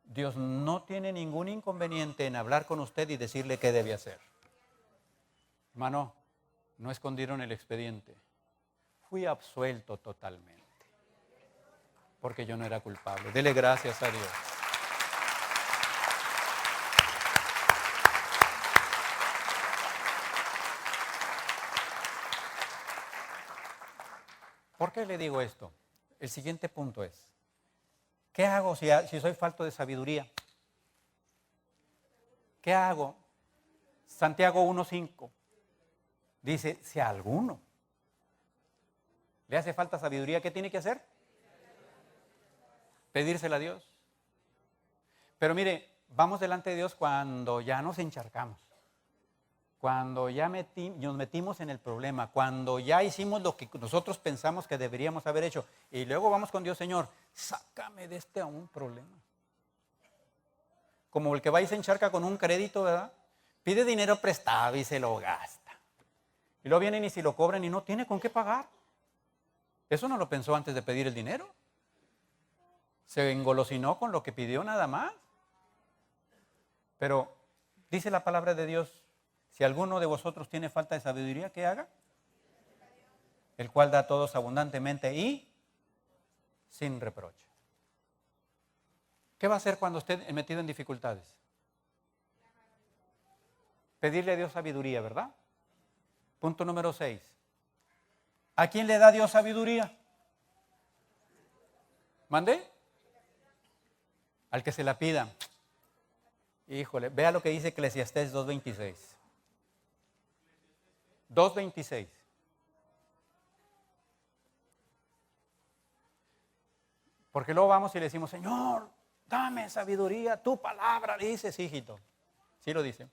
Dios no tiene ningún inconveniente en hablar con usted y decirle qué debe hacer. Hermano, no escondieron el expediente. Fui absuelto totalmente. Porque yo no era culpable. Dele gracias a Dios. ¿Por qué le digo esto? El siguiente punto es, ¿qué hago si soy falto de sabiduría? ¿Qué hago? Santiago 1:5 dice, si a alguno le hace falta sabiduría, ¿qué tiene que hacer? Pedírsela a Dios. Pero mire, vamos delante de Dios cuando ya nos encharcamos, cuando ya nos metimos en el problema, cuando ya hicimos lo que nosotros pensamos que deberíamos haber hecho. Y luego vamos con Dios, Señor, sácame de este un problema. Como el que va y se encharca con un crédito, ¿verdad? Pide dinero prestado y se lo gasta. Y luego vienen y si lo cobran y no tiene con qué pagar. Eso no lo pensó antes de pedir el dinero. Se engolosinó con lo que pidió nada más. Pero dice la palabra de Dios, si alguno de vosotros tiene falta de sabiduría, ¿qué haga? El cual da a todos abundantemente y sin reproche. ¿Qué va a hacer cuando esté metido en dificultades? Pedirle a Dios sabiduría, ¿verdad? Punto número 6. ¿A quién le da Dios sabiduría? ¿Mandé? Al que se la pida. Híjole, vea lo que dice Eclesiastés 2:26. 2:26. Porque luego vamos y le decimos, Señor, dame sabiduría, tu palabra dice, sí, hijito. Sí lo dice.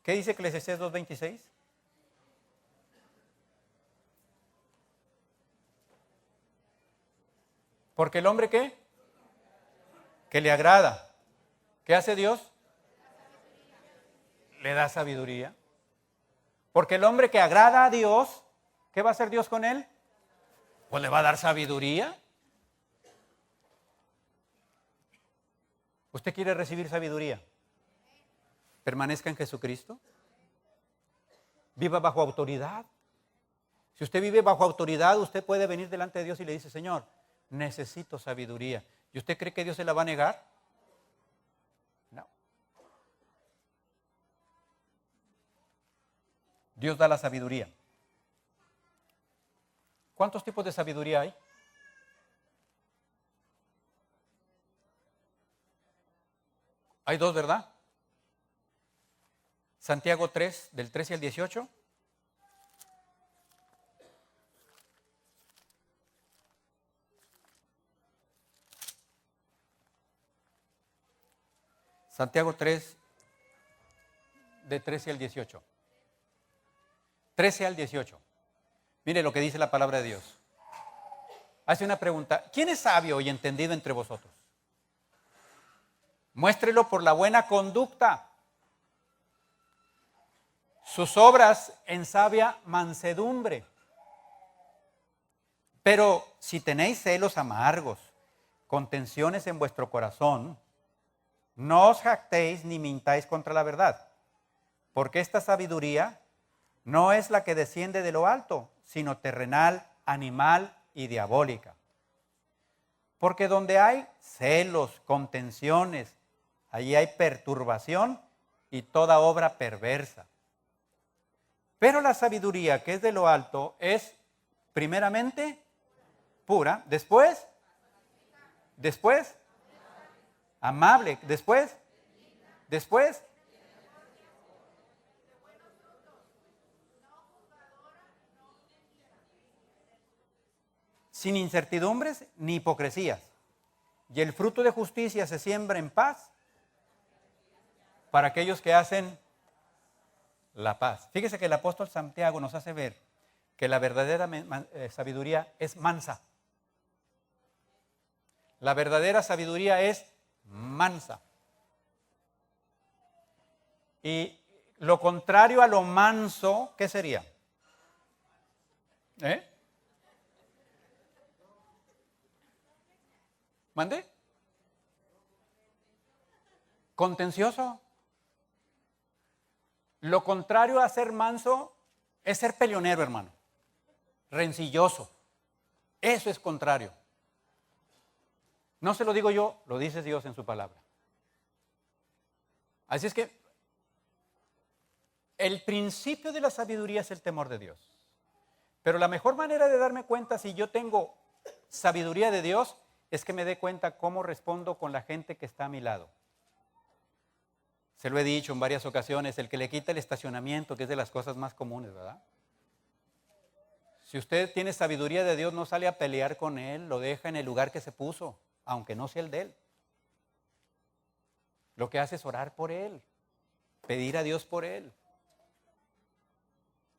¿Qué dice Eclesiastés 2:26? Porque el hombre, ¿qué? Que le agrada. ¿Qué hace Dios? Le da sabiduría. Porque el hombre que agrada a Dios, ¿qué va a hacer Dios con él? Pues le va a dar sabiduría. ¿Usted quiere recibir sabiduría? Permanezca en Jesucristo. Viva bajo autoridad. Si usted vive bajo autoridad, usted puede venir delante de Dios y le dice, Señor, necesito sabiduría. ¿Y usted cree que Dios se la va a negar? No. Dios da la sabiduría. ¿Cuántos tipos de sabiduría hay? Hay dos, ¿verdad? Santiago 3, del 13 al 18. Santiago 3, de 13 al 18. 13 al 18. Mire lo que dice la palabra de Dios. Hace una pregunta. ¿Quién es sabio y entendido entre vosotros? Muéstrelo por la buena conducta. Sus obras en sabia mansedumbre. Pero si tenéis celos amargos, contenciones en vuestro corazón, no os jactéis ni mintáis contra la verdad, porque esta sabiduría no es la que desciende de lo alto, sino terrenal, animal y diabólica. Porque donde hay celos, contenciones, allí hay perturbación y toda obra perversa. Pero la sabiduría que es de lo alto es primeramente pura, después amable, después sin incertidumbres ni hipocresías. Y el fruto de justicia se siembra en paz para aquellos que hacen la paz. Fíjese que el apóstol Santiago nos hace ver que la verdadera sabiduría es mansa. La verdadera sabiduría es mansa. Y lo contrario a lo manso, ¿qué sería? ¿Mande? Contencioso. Lo contrario a ser manso es ser peleonero, hermano. Rencilloso. Eso es contrario. No se lo digo yo, lo dice Dios en su palabra. Así es que el principio de la sabiduría es el temor de Dios. Pero la mejor manera de darme cuenta si yo tengo sabiduría de Dios es que me dé cuenta cómo respondo con la gente que está a mi lado. Se lo he dicho en varias ocasiones, el que le quita el estacionamiento, que es de las cosas más comunes, ¿verdad? Si usted tiene sabiduría de Dios, no sale a pelear con él, lo deja en el lugar que se puso, aunque no sea el de él. Lo que hace es orar por él, pedir a Dios por él.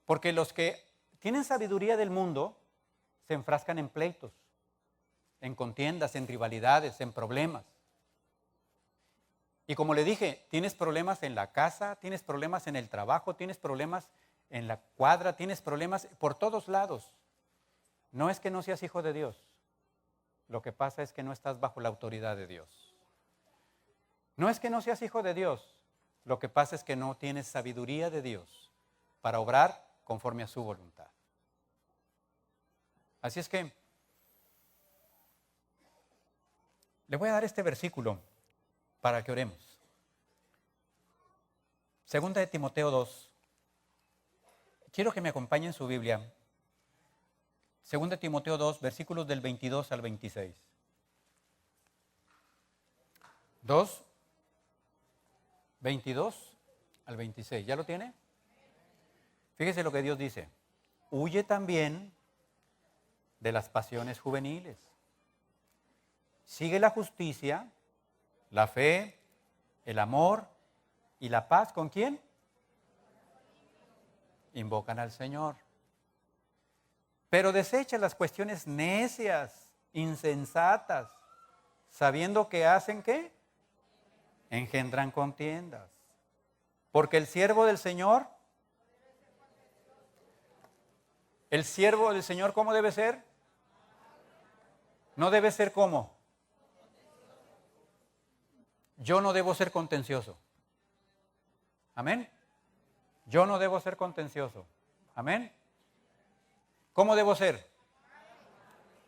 Porque los que tienen sabiduría del mundo se enfrascan en pleitos, en contiendas, en rivalidades, en problemas. Y como le dije, tienes problemas en la casa, tienes problemas en el trabajo, tienes problemas en la cuadra, tienes problemas por todos lados. No es que no seas hijo de Dios. Lo que pasa es que no estás bajo la autoridad de Dios. No es que no seas hijo de Dios. Lo que pasa es que no tienes sabiduría de Dios para obrar conforme a su voluntad. Así es que le voy a dar este versículo para que oremos. Segunda de Timoteo 2. Quiero que me acompañen en su Biblia. Segunda de Timoteo 2, versículos del 22 al 26. 2, 22 al 26. ¿Ya lo tiene? Fíjese lo que Dios dice. Huye también de las pasiones juveniles. Sigue la justicia, la fe, el amor y la paz. ¿Con quién? Invocan al Señor. Pero desecha las cuestiones necias, insensatas, sabiendo que hacen ¿qué? Engendran contiendas. Porque el siervo del Señor, ¿cómo debe ser? No debe ser ¿cómo? Yo no debo ser contencioso. Amén. Yo no debo ser contencioso. Amén. ¿Cómo debo ser?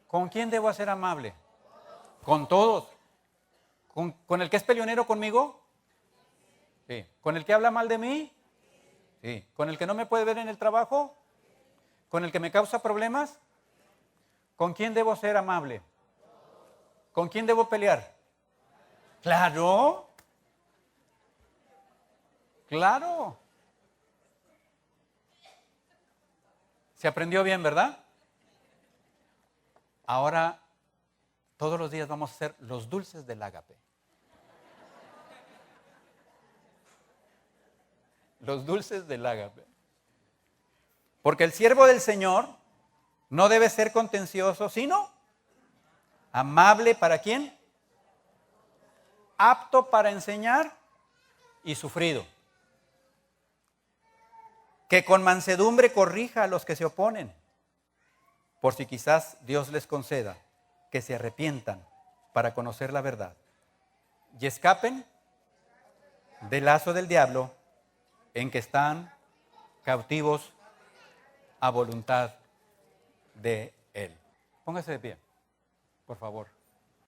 ¿Con quién debo ser amable? Con todos. ¿Con el que es peleonero conmigo? Sí. ¿Con el que habla mal de mí? Sí. ¿Con el que no me puede ver en el trabajo? ¿Con el que me causa problemas? ¿Con quién debo ser amable? ¿Con quién debo pelear? Claro. Claro. Se aprendió bien, ¿verdad? Ahora, todos los días vamos a hacer los dulces del ágape. Los dulces del ágape. Porque el siervo del Señor no debe ser contencioso, sino amable ¿para quién? Apto para enseñar y sufrido. Que con mansedumbre corrija a los que se oponen, por si quizás Dios les conceda que se arrepientan para conocer la verdad y escapen del lazo del diablo en que están cautivos a voluntad de Él. Póngase de pie, por favor.